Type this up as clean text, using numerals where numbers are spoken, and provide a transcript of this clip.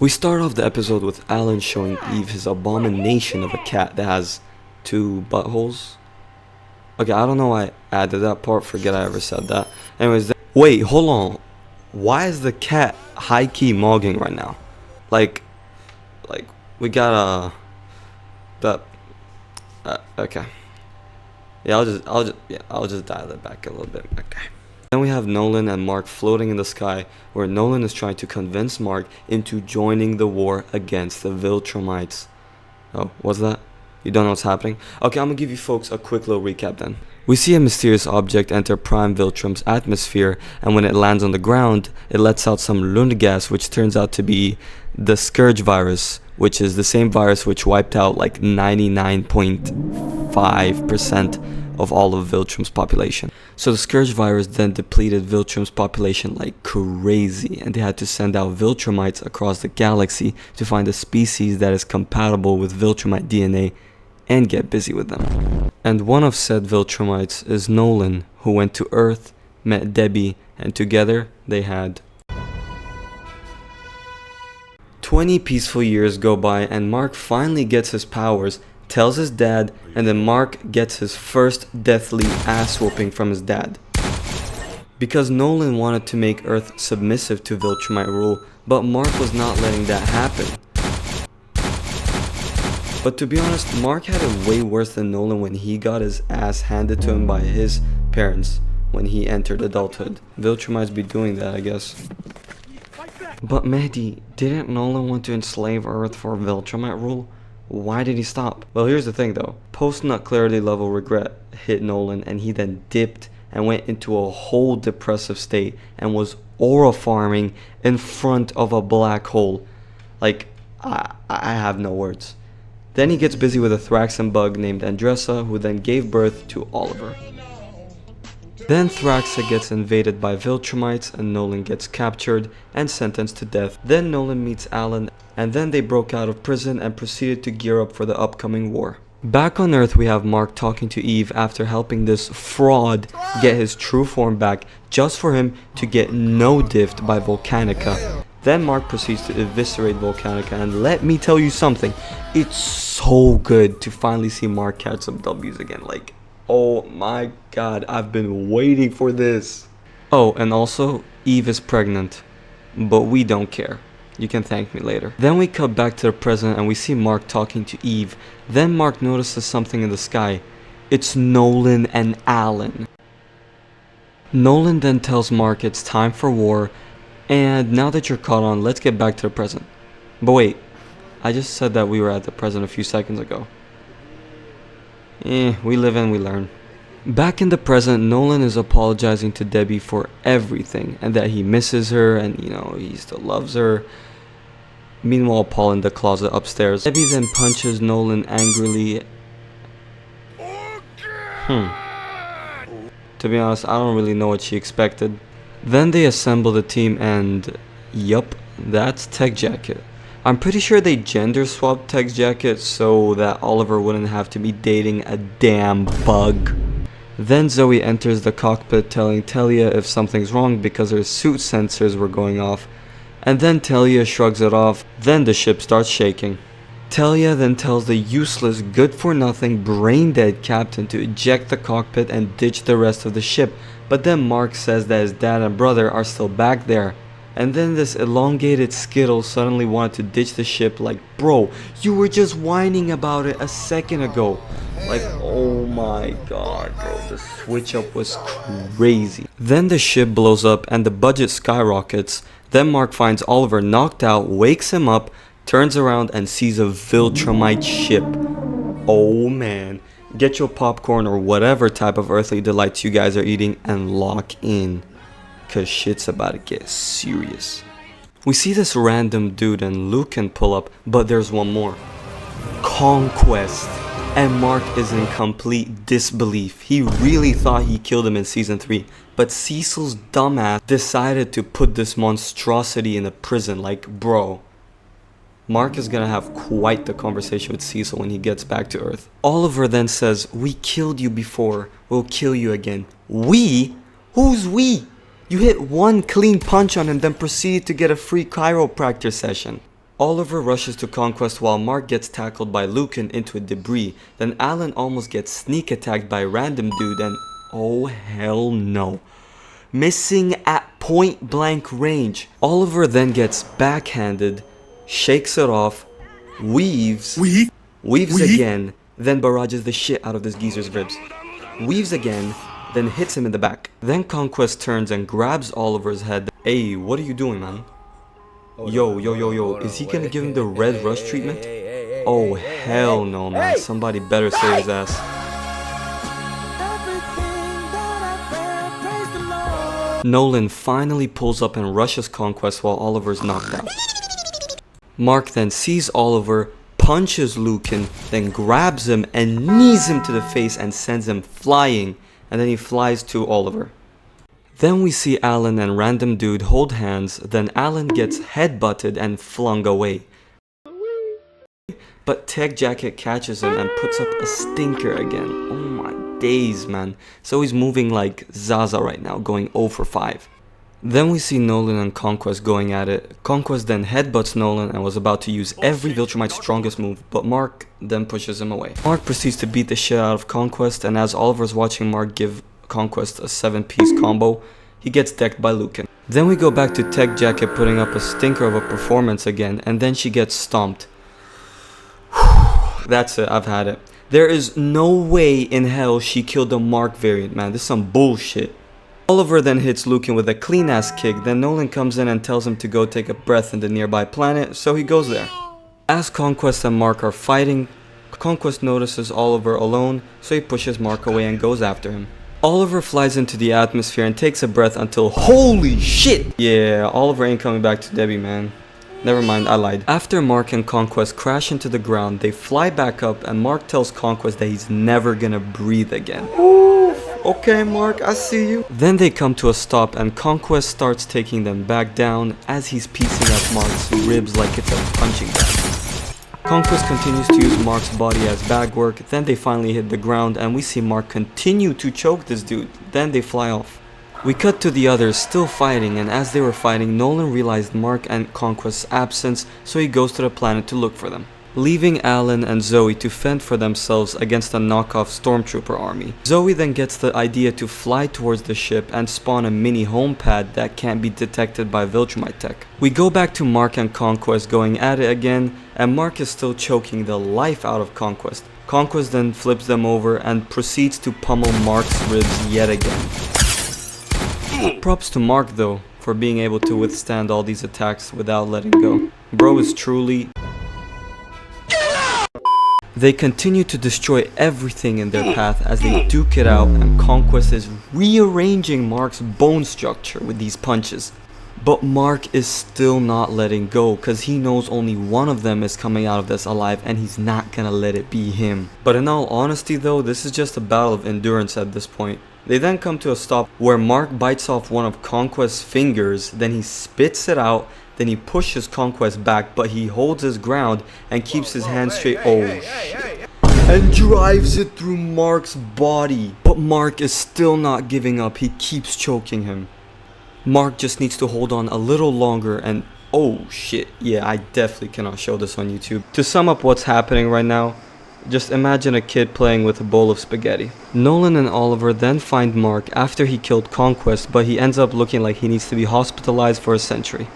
We start off the episode with Alan showing Eve his abomination of a cat that has 2 buttholes. Okay, I don't know why I added that part, forget I ever said that. Anyways, wait, hold on. Why is the cat high-key mogging right now? Like, we got okay. Yeah, I'll just dial it back a little bit. Okay. Then we have Nolan and Mark floating in the sky, where Nolan is trying to convince Mark into joining the war against the Viltrumites. Oh, what's that? You don't know what's happening? Okay, I'm gonna give you folks a quick little recap then. We see a mysterious object enter Prime Viltrum's atmosphere, and when it lands on the ground, it lets out some Lund gas, which turns out to be the Scourge virus, which is the same virus which wiped out like 99.5% of all of Viltrum's population. So the Scourge virus then depleted Viltrum's population like crazy, and they had to send out Viltrumites across the galaxy to find a species that is compatible with Viltrumite DNA and get busy with them. And one of said Viltrumites is Nolan, who went to Earth, met Debbie, and together they had 20 peaceful years go by, and Mark finally gets his powers, tells his dad, and then Mark gets his first deathly ass whooping from his dad. Because Nolan wanted to make Earth submissive to Viltrumite rule, but Mark was not letting that happen. But to be honest, Mark had it way worse than Nolan when he got his ass handed to him by his parents when he entered adulthood. Viltrumites be doing that, I guess. But Mehdi, didn't Nolan want to enslave Earth for Viltrumite rule? Why did he stop? Well, here's the thing though. Post-nut clarity level regret hit Nolan, and he then dipped and went into a whole depressive state and was aura farming in front of a black hole. Like, I have no words. Then he gets busy with a Thraxan bug named Andressa, who then gave birth to Oliver. Then Thraxa gets invaded by Viltrumites, and Nolan gets captured and sentenced to death. Then Nolan meets Alan, and then they broke out of prison and proceeded to gear up for the upcoming war. Back on Earth, we have Mark talking to Eve after helping this fraud get his true form back, just for him to get no-diffed by Volcanica. Then Mark proceeds to eviscerate Volcanica, and let me tell you something, it's so good to finally see Mark catch some W's again. Like, oh my god, I've been waiting for this. Oh, and also, Eve is pregnant, but we don't care. You can thank me later. Then we cut back to the present and we see Mark talking to Eve. Then Mark notices something in the sky. It's Nolan and Alan. Nolan then tells Mark it's time for war, and now that you're caught on, let's get back to the present. But wait, I just said that we were at the present a few seconds ago. We live and we learn. Back in the present, Nolan is apologizing to Debbie for everything, and that he misses her and, he still loves her. Meanwhile, Paul in the closet upstairs. Debbie then punches Nolan angrily. To be honest, I don't really know what she expected. Then they assemble the team and, yup, that's Tech Jacket. I'm pretty sure they gender swapped Tech Jacket so that Oliver wouldn't have to be dating a damn bug. Then Zoe enters the cockpit telling Talia if something's wrong because her suit sensors were going off, and then Talia shrugs it off. Then the ship starts shaking. Talia then tells the useless, good-for-nothing, brain-dead captain to eject the cockpit and ditch the rest of the ship, but then Mark says that his dad and brother are still back there. And then this elongated Skittle suddenly wanted to ditch the ship like, bro, you were just whining about it a second ago. Like, oh my god, bro, the switch up was crazy. Then the ship blows up and the budget skyrockets. Then Mark finds Oliver knocked out, wakes him up, turns around and sees a Viltrumite ship. Oh man, get your popcorn or whatever type of earthly delights you guys are eating and lock in, cause shit's about to get serious. We see this random dude and Luke can pull up, but there's one more. Conquest. And Mark is in complete disbelief. He really thought he killed him in season 3, but Cecil's dumbass decided to put this monstrosity in a prison. Like, bro, Mark is gonna have quite the conversation with Cecil when he gets back to Earth. Oliver then says, we killed you before, we'll kill you again. We? Who's we? You hit one clean punch on him, then proceeded to get a free chiropractor session. Oliver rushes to Conquest while Mark gets tackled by Lucan into a debris. Then Alan almost gets sneak attacked by a random dude and oh hell no. Missing at point blank range. Oliver then gets backhanded, shakes it off, weaves again, then barrages the shit out of this geezer's ribs. Weaves again, then hits him in the back. Then Conquest turns and grabs Oliver's head. Hey, what are you doing, man? Yo, is he gonna give him the red rush treatment? Oh hell no, man. Somebody better save his ass. Nolan finally pulls up and rushes Conquest while Oliver's knocked out. Mark then sees Oliver, punches Lucan, then grabs him and knees him to the face and sends him flying, and then he flies to Oliver. Then we see Alan and random dude hold hands, then Alan gets headbutted and flung away. But Tech Jacket catches him and puts up a stinker again. Oh my days, man. So he's moving like Zaza right now, going 0 for 5. Then we see Nolan and Conquest going at it. Conquest then headbutts Nolan and was about to use every Viltrumite's strongest move, but Mark then pushes him away. Mark proceeds to beat the shit out of Conquest, and as Oliver's watching Mark give Conquest a 7-piece combo, he gets decked by Lucan. Then we go back to Tech Jacket putting up a stinker of a performance again, and then she gets stomped. That's it, I've had it. There is no way in hell she killed the Mark variant, man. This is some bullshit. Oliver then hits Lucan with a clean ass kick, then Nolan comes in and tells him to go take a breath in the nearby planet, so he goes there. As Conquest and Mark are fighting, Conquest notices Oliver alone, so he pushes Mark away and goes after him. Oliver flies into the atmosphere and takes a breath until holy shit! Yeah, Oliver ain't coming back to Debbie, man. Never mind, I lied. After Mark and Conquest crash into the ground, they fly back up and Mark tells Conquest that he's never gonna breathe again. Oof, okay Mark, I see you. Then they come to a stop and Conquest starts taking them back down as he's piecing up Mark's ribs like it's a punching bag. Conquest continues to use Mark's body as bag work, then they finally hit the ground and we see Mark continue to choke this dude, then they fly off. We cut to the others still fighting, and as they were fighting, Nolan realized Mark and Conquest's absence, so he goes to the planet to look for them, leaving Alan and Zoe to fend for themselves against a knockoff stormtrooper army. Zoe then gets the idea to fly towards the ship and spawn a mini home pad that can't be detected by Viltrumite tech. We go back to Mark and Conquest going at it again, and Mark is still choking the life out of Conquest. Conquest then flips them over and proceeds to pummel Mark's ribs yet again. Props to Mark though, for being able to withstand all these attacks without letting go. Bro is truly... They continue to destroy everything in their path as they duke it out, and Conquest is rearranging Mark's bone structure with these punches. But Mark is still not letting go, cause he knows only one of them is coming out of this alive and he's not gonna let it be him. But in all honesty though, this is just a battle of endurance at this point. They then come to a stop where Mark bites off one of Conquest's fingers, then he spits it out, then he pushes Conquest back, but he holds his ground and keeps his hand straight. Oh shit. And drives it through Mark's body. But Mark is still not giving up, he keeps choking him. Mark just needs to hold on a little longer and oh shit, yeah, I definitely cannot show this on YouTube. To sum up what's happening right now, just imagine a kid playing with a bowl of spaghetti. Nolan and Oliver then find Mark after he killed Conquest, but he ends up looking like he needs to be hospitalized for a century.